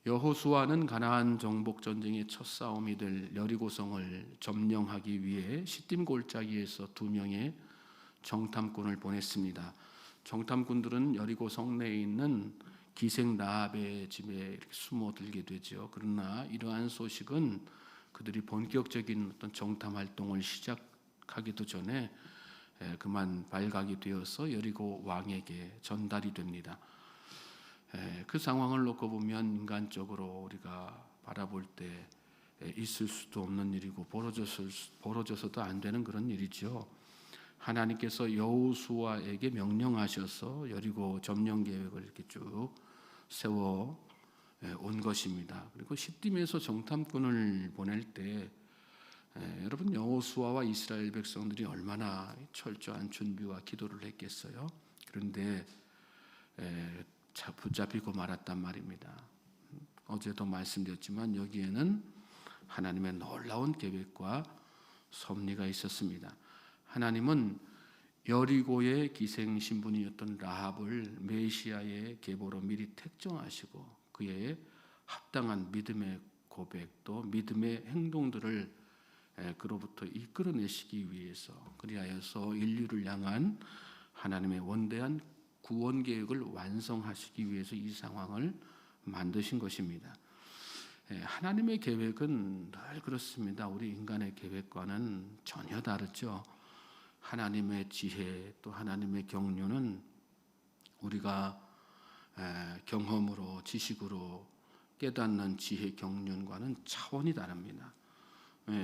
여호수아는 가나안 정복 전쟁의 첫 싸움이 될 여리고성을 점령하기 위해 시딤 골짜기에서 2명의 정탐꾼을 보냈습니다. 정탐꾼들은 여리고 성내에 있는 기생 라합의 집에 이렇게 숨어들게 되죠. 그러나 이러한 소식은 그들이 본격적인 어떤 정탐 활동을 시작하기도 전에 그만 발각이 되어서 여리고 왕에게 전달이 됩니다. 그 상황을 놓고 보면 인간적으로 우리가 바라볼 때 있을 수도 없는 일이고 벌어져서도 안 되는 그런 일이죠. 하나님께서 여호수아에게 명령하셔서 여리고 점령 계획을 이렇게 쭉 세워 온 것입니다. 그리고 시딤에서 정탐꾼을 보낼 때 여러분 여호수아와 이스라엘 백성들이 얼마나 철저한 준비와 기도를 했겠어요. 그런데 붙잡히고 말았단 말입니다. 어제도 말씀드렸지만 여기에는 하나님의 놀라운 계획과 섭리가 있었습니다. 하나님은 여리고의 기생 신분이었던 라합을 메시아의 계보로 미리 택정하시고 그의 합당한 믿음의 고백 또 믿음의 행동들을 그로부터 이끌어내시기 위해서 그리하여서 인류를 향한 하나님의 원대한 구원 계획을 완성하시기 위해서 이 상황을 만드신 것입니다. 하나님의 계획은 늘 그렇습니다. 우리 인간의 계획과는 전혀 다르죠. 하나님의 지혜 또 하나님의 경륜은 우리가 경험으로 지식으로 깨닫는 지혜 경륜과는 차원이 다릅니다.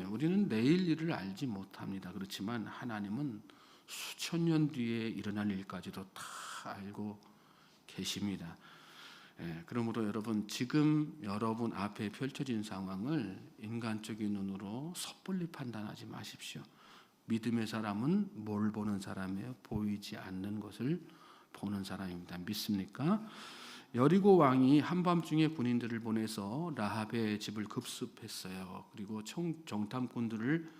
우리는 내일 일을 알지 못합니다. 그렇지만 하나님은 수천 년 뒤에 일어날 일까지도 다 알고 계십니다. 그러므로 여러분 지금 여러분 앞에 펼쳐진 상황을 인간적인 눈으로 섣불리 판단하지 마십시오. 믿음의 사람은 뭘 보는 사람이에요? 보이지 않는 것을 보는 사람입니다. 믿습니까? 여리고 왕이 한밤중에 군인들을 보내서 라합의 집을 급습했어요. 그리고 정탐꾼들을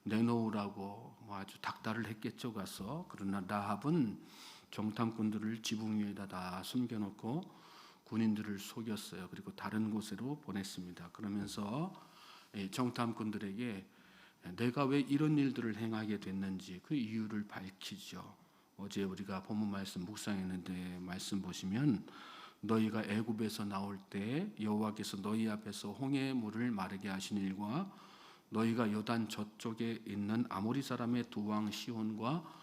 내놓으라고 아주 닥달을 했겠죠. 가서. 그러나 라합은 정탐꾼들을 지붕 위에다 다 숨겨놓고 군인들을 속였어요. 그리고 다른 곳으로 보냈습니다. 그러면서 정탐꾼들에게 내가 왜 이런 일들을 행하게 됐는지 그 이유를 밝히죠. 어제 우리가 본문 말씀 묵상했는데 말씀 보시면 너희가 애굽에서 나올 때 여호와께서 너희 앞에서 홍해의 물을 마르게 하신 일과 너희가 요단 저쪽에 있는 아모리 사람의 두 왕 시온과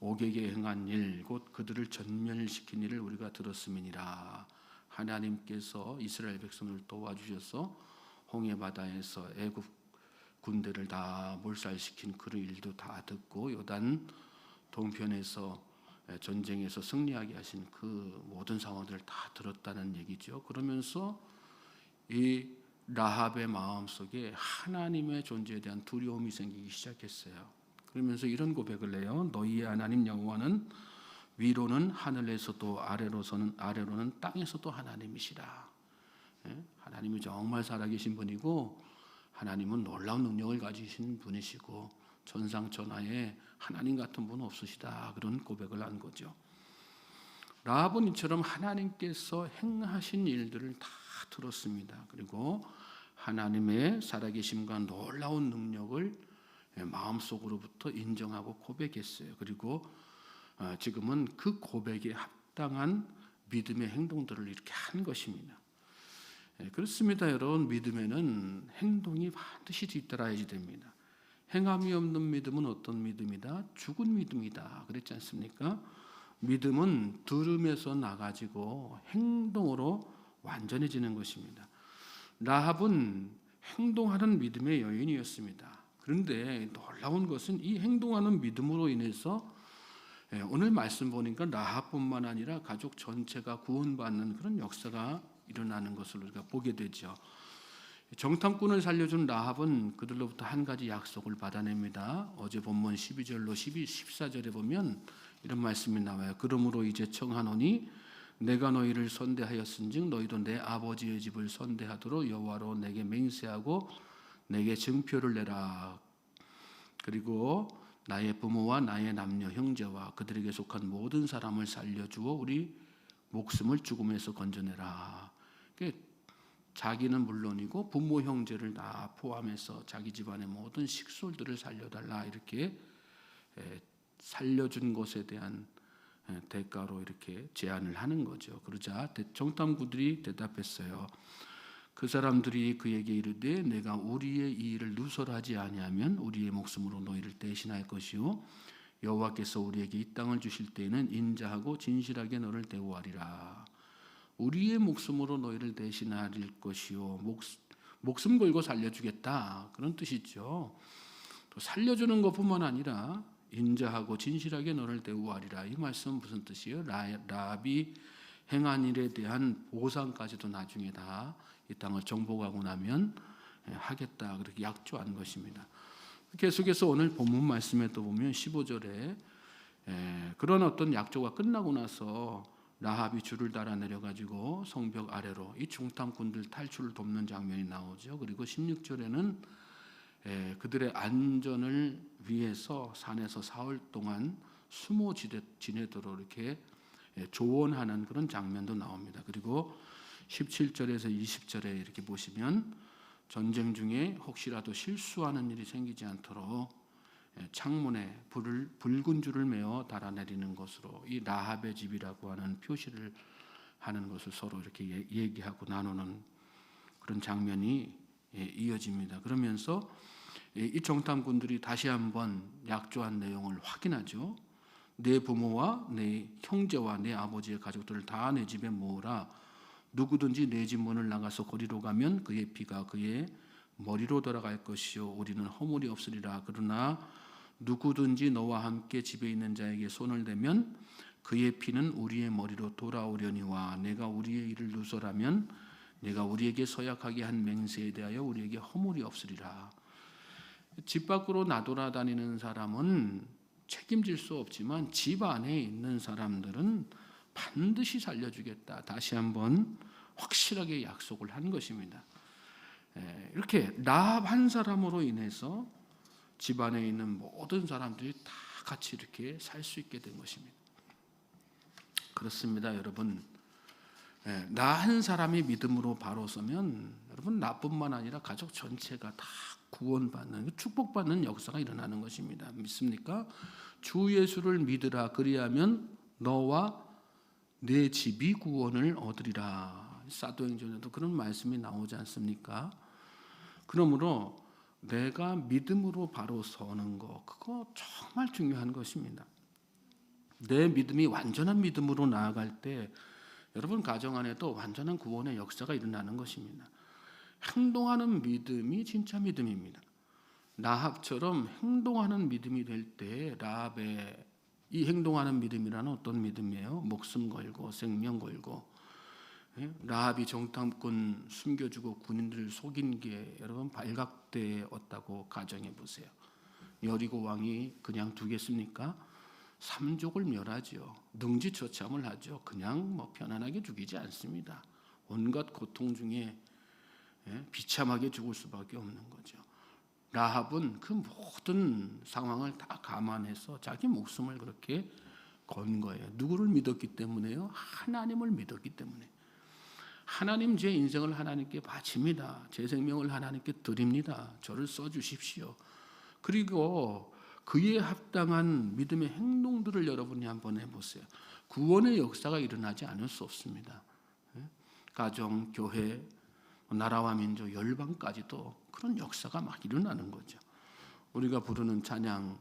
옥에게 행한 일 곧 그들을 전멸시킨 일을 우리가 들었음이니라. 하나님께서 이스라엘 백성을 도와주셔서 홍해 바다에서 애굽 군대를 다 몰살시킨 그 일도 다 듣고 요단 동편에서 전쟁에서 승리하게 하신 그 모든 상황들을 다 들었다는 얘기죠. 그러면서 이 라합의 마음속에 하나님의 존재에 대한 두려움이 생기기 시작했어요. 그러면서 이런 고백을 해요. 너희의 하나님 여호와는 위로는 하늘에서도 아래로는 땅에서도 하나님이시라. 하나님이 정말 살아계신 분이고 하나님은 놀라운 능력을 가지신 분이시고 전상천하에 하나님 같은 분 없으시다. 그런 고백을 한 거죠. 라합은 이처럼 하나님께서 행하신 일들을 다 들었습니다. 그리고 하나님의 살아계심과 놀라운 능력을 마음속으로부터 인정하고 고백했어요. 그리고 지금은 그 고백에 합당한 믿음의 행동들을 이렇게 한 것입니다. 그렇습니다. 여러분 믿음에는 행동이 반드시 뒤따라야지 됩니다. 행함이 없는 믿음은 어떤 믿음이다? 죽은 믿음이다. 그랬지 않습니까? 믿음은 들음에서 나가지고 행동으로 완전해지는 것입니다. 라합은 행동하는 믿음의 여인이었습니다. 그런데 놀라운 것은 이 행동하는 믿음으로 인해서 오늘 말씀 보니까 라합뿐만 아니라 가족 전체가 구원받는 그런 역사가 일어나는 것을 우리가 보게 되죠. 정탐꾼을 살려준 라합은 그들로부터 한 가지 약속을 받아냅니다. 어제 본문 12절로 14절에 보면 이런 말씀이 나와요. 그러므로 이제 청하노니 내가 너희를 선대하였은즉 너희도 내 아버지의 집을 선대하도록 여호와로 내게 맹세하고 내게 증표를 내라. 그리고 나의 부모와 나의 남녀 형제와 그들에게 속한 모든 사람을 살려주어 우리 목숨을 죽음에서 건져내라. 자기는 물론이고 부모 형제를 다 포함해서 자기 집안의 모든 식솔들을 살려달라 이렇게 살려준 것에 대한 대가로 이렇게 제안을 하는 거죠. 그러자 정탐꾼들이 대답했어요. 그 사람들이 그에게 이르되 내가 우리의 이 일을 누설하지 아니하면 우리의 목숨으로 너희를 대신할 것이요 여호와께서 우리에게 이 땅을 주실 때에는 인자하고 진실하게 너를 대우하리라. 우리의 목숨으로 너희를 대신할 것이요 목숨 걸고 살려주겠다 그런 뜻이죠. 또 살려주는 것뿐만 아니라 인자하고 진실하게 너를 대우하리라. 이 말씀은 무슨 뜻이에요? 라합이 행한 일에 대한 보상까지도 나중에 다 이 땅을 정복하고 나면 하겠다 그렇게 약조한 것입니다. 계속해서 오늘 본문 말씀에 또 보면 15절에 그런 어떤 약조가 끝나고 나서 라합이 줄을 달아 내려가지고 성벽 아래로 이 중탐꾼들 탈출을 돕는 장면이 나오죠. 그리고 16절에는 그들의 안전을 위해서 산에서 사흘 동안 숨어 지내도록 이렇게 조언하는 그런 장면도 나옵니다. 그리고 17절에서 20절에 이렇게 보시면 전쟁 중에 혹시라도 실수하는 일이 생기지 않도록 창문에 붉은 줄을 메어 달아내리는 것으로 이 라합의 집이라고 하는 표시를 하는 것을 서로 이렇게 얘기하고 나누는 그런 장면이 이어집니다. 그러면서 이 정탐꾼들이 다시 한번 약조한 내용을 확인하죠. 내 부모와 내 형제와 내 아버지의 가족들을 다 내 집에 모으라. 누구든지 내 집 문을 나가서 거리로 가면 그의 피가 그의 머리로 돌아갈 것이요 우리는 허물이 없으리라. 그러나 누구든지 너와 함께 집에 있는 자에게 손을 대면 그의 피는 우리의 머리로 돌아오려니와 내가 우리의 일을 누설하면 내가 우리에게 서약하게 한 맹세에 대하여 우리에게 허물이 없으리라. 집 밖으로 나돌아다니는 사람은 책임질 수 없지만 집 안에 있는 사람들은 반드시 살려주겠다. 다시 한번 확실하게 약속을 한 것입니다. 이렇게 라합 한 사람으로 인해서 집안에 있는 모든 사람들이 다 같이 이렇게 살 수 있게 된 것입니다. 그렇습니다, 여러분. 나 한 사람이 믿음으로 바로 서면 여러분 나뿐만 아니라 가족 전체가 다 구원받는 축복받는 역사가 일어나는 것입니다. 믿습니까? 주 예수를 믿으라 그리하면 너와 내 집이 구원을 얻으리라. 사도행전에도 그런 말씀이 나오지 않습니까? 그러므로 내가 믿음으로 바로 서는 거 그거 정말 중요한 것입니다. 내 믿음이 완전한 믿음으로 나아갈 때 여러분 가정 안에도 완전한 구원의 역사가 일어나는 것입니다. 행동하는 믿음이 진짜 믿음입니다. 라합처럼 행동하는 믿음이 될 때 라합의 이 행동하는 믿음이라는 어떤 믿음이에요? 목숨 걸고 생명 걸고 라합이 정탐꾼 숨겨주고 군인들을 속인 게 여러분 발각되었다고 가정해 보세요. 여리고 왕이 그냥 두겠습니까? 3족을 멸하죠. 능지처참을 하죠. 그냥 편안하게 죽이지 않습니다. 온갖 고통 중에 비참하게 죽을 수밖에 없는 거죠. 라합은 그 모든 상황을 다 감안해서 자기 목숨을 그렇게 건 거예요. 누구를 믿었기 때문에요? 하나님을 믿었기 때문에. 하나님 제 인생을 하나님께 바칩니다. 제 생명을 하나님께 드립니다. 저를 써주십시오. 그리고 그에 합당한 믿음의 행동들을 여러분이 한번 해보세요. 구원의 역사가 일어나지 않을 수 없습니다. 가정, 교회, 나라와 민족, 열방까지도 그런 역사가 막 일어나는 거죠. 우리가 부르는 찬양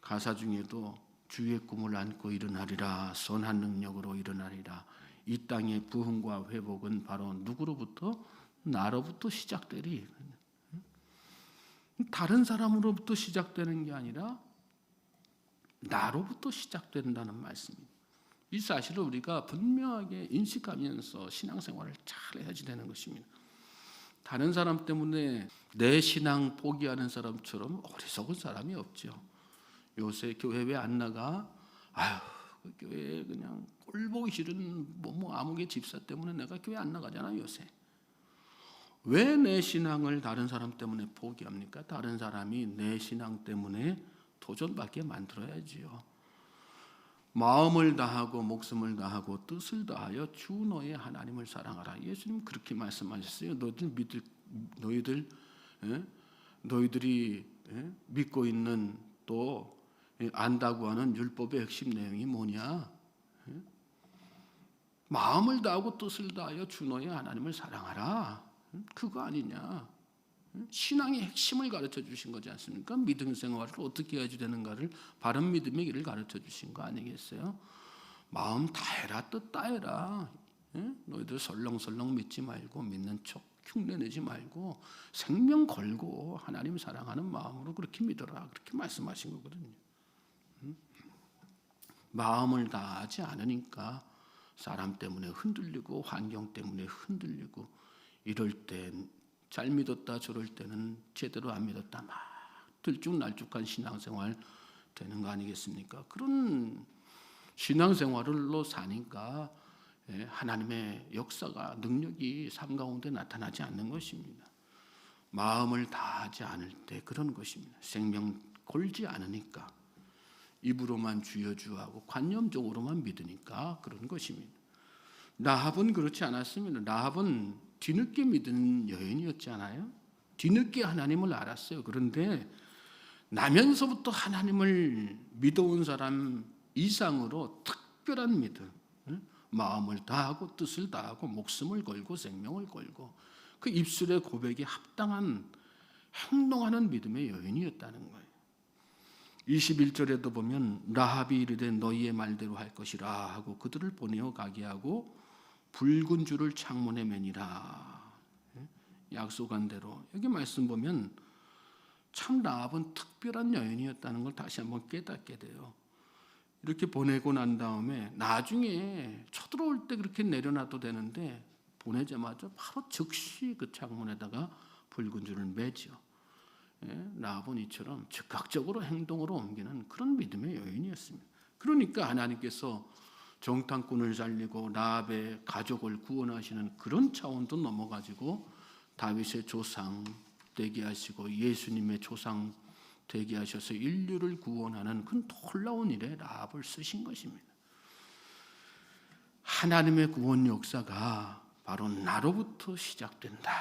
가사 중에도 주의 꿈을 안고 일어나리라, 선한 능력으로 일어나리라. 이 땅의 부흥과 회복은 바로 누구로부터? 나로부터 시작되리. 다른 사람으로부터 시작되는 게 아니라 나로부터 시작된다는 말씀입니다. 이 사실을 우리가 분명하게 인식하면서 신앙생활을 잘 해야지 되는 것입니다. 다른 사람 때문에 내 신앙 포기하는 사람처럼 어리석은 사람이 없죠. 요새 교회 왜 안 나가? 아유, 그 교회 그냥 꼴 보기 싫은 아무개 집사 때문에 내가 교회 안 나가잖아 요새. 왜 내 신앙을 다른 사람 때문에 포기합니까? 다른 사람이 내 신앙 때문에 도전받게 만들어야지요. 마음을 다하고 목숨을 다하고 뜻을 다하여 주 너의 하나님을 사랑하라. 예수님 그렇게 말씀하셨어요. 너희들 예? 너희들이 믿고 있는 또 안다고 하는 율법의 핵심 내용이 뭐냐? 마음을 다하고 뜻을 다하여 주 너의 하나님을 사랑하라. 그거 아니냐? 신앙의 핵심을 가르쳐 주신 거지 않습니까? 믿음 생활을 어떻게 해야지 되는가를 바른 믿음의 길을 가르쳐 주신 거 아니겠어요? 마음 다해라 뜻 다해라. 너희들 설렁설렁 믿지 말고 믿는 척 흉내내지 말고 생명 걸고 하나님 사랑하는 마음으로 그렇게 믿어라. 그렇게 말씀하신 거거든요. 마음을 다하지 않으니까 사람 때문에 흔들리고 환경 때문에 흔들리고 이럴 땐 잘 믿었다 저럴 때는 제대로 안 믿었다 막 들쭉날쭉한 신앙생활 되는 거 아니겠습니까? 그런 신앙생활로 사니까 하나님의 역사가 능력이 삶 가운데 나타나지 않는 것입니다. 마음을 다하지 않을 때 그런 것입니다. 생명 걸지 않으니까 입으로만 주여주하고 관념적으로만 믿으니까 그런 것입니다. 라합은 그렇지 않았습니다. 라합은 뒤늦게 믿은 여인이었잖아요. 뒤늦게 하나님을 알았어요. 그런데 나면서부터 하나님을 믿어온 사람 이상으로 특별한 믿음, 마음을 다하고 뜻을 다하고 목숨을 걸고 생명을 걸고 그 입술의 고백에 합당한 행동하는 믿음의 여인이었다는 거예요. 21절에도 보면 라합이 이르되 너희의 말대로 할 것이라 하고 그들을 보내어 가게 하고 붉은 줄을 창문에 매니라. 약속한 대로. 여기 말씀 보면 참 라합은 특별한 여인이었다는 걸 다시 한번 깨닫게 돼요. 이렇게 보내고 난 다음에 나중에 쳐들어올 때 그렇게 내려놔도 되는데 보내자마자 바로 즉시 그 창문에다가 붉은 줄을 매죠. 라합은 이처럼 즉각적으로 행동으로 옮기는 그런 믿음의 여인이었습니다. 그러니까 하나님께서 정탐꾼을 살리고 라합의 가족을 구원하시는 그런 차원도 넘어가지고 다윗의 조상 되게 하시고 예수님의 조상 되게 하셔서 인류를 구원하는 그 놀라운 일에 라합을 쓰신 것입니다. 하나님의 구원 역사가 바로 나로부터 시작된다.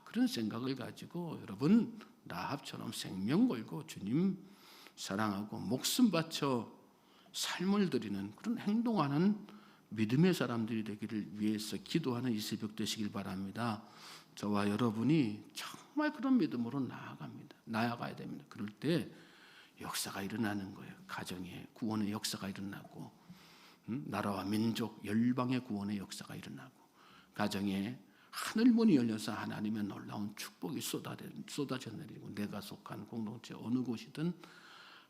그런 생각을 가지고 여러분 라합처럼 생명 걸고 주님 사랑하고 목숨 바쳐 삶을 드리는 그런 행동하는 믿음의 사람들이 되기를 위해서 기도하는 이 새벽 되시길 바랍니다. 저와 여러분이 정말 그런 믿음으로 나아가야 됩니다. 그럴 때 역사가 일어나는 거예요. 가정에 구원의 역사가 일어나고 나라와 민족, 열방의 구원의 역사가 일어나고 가정에 하늘문이 열려서 하나님의 놀라운 축복이 쏟아져 내리고 내가 속한 공동체 어느 곳이든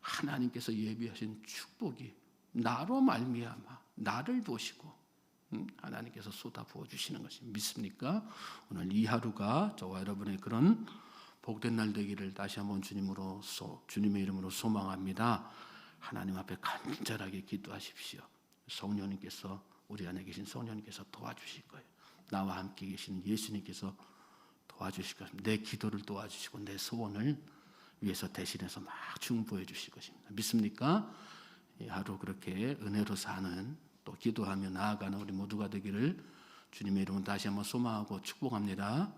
하나님께서 예비하신 축복이 나로 말미암아 나를 보시고 하나님께서 쏟아 부어주시는 것이 믿습니까? 오늘 이 하루가 저와 여러분의 그런 복된 날 되기를 다시 한번 주님의 이름으로 소망합니다. 하나님 앞에 간절하게 기도하십시오. 성령님께서 우리 안에 계신 성령님께서 도와주실 거예요. 나와 함께 계신 예수님께서 도와주실 것입니다. 내 기도를 도와주시고 내 소원을 위해서 대신해서 막 중보해 주실 것입니다. 믿습니까? 이 하루 그렇게 은혜로 사는 또 기도하며 나아가는 우리 모두가 되기를 주님의 이름으로 다시 한번 소망하고 축복합니다.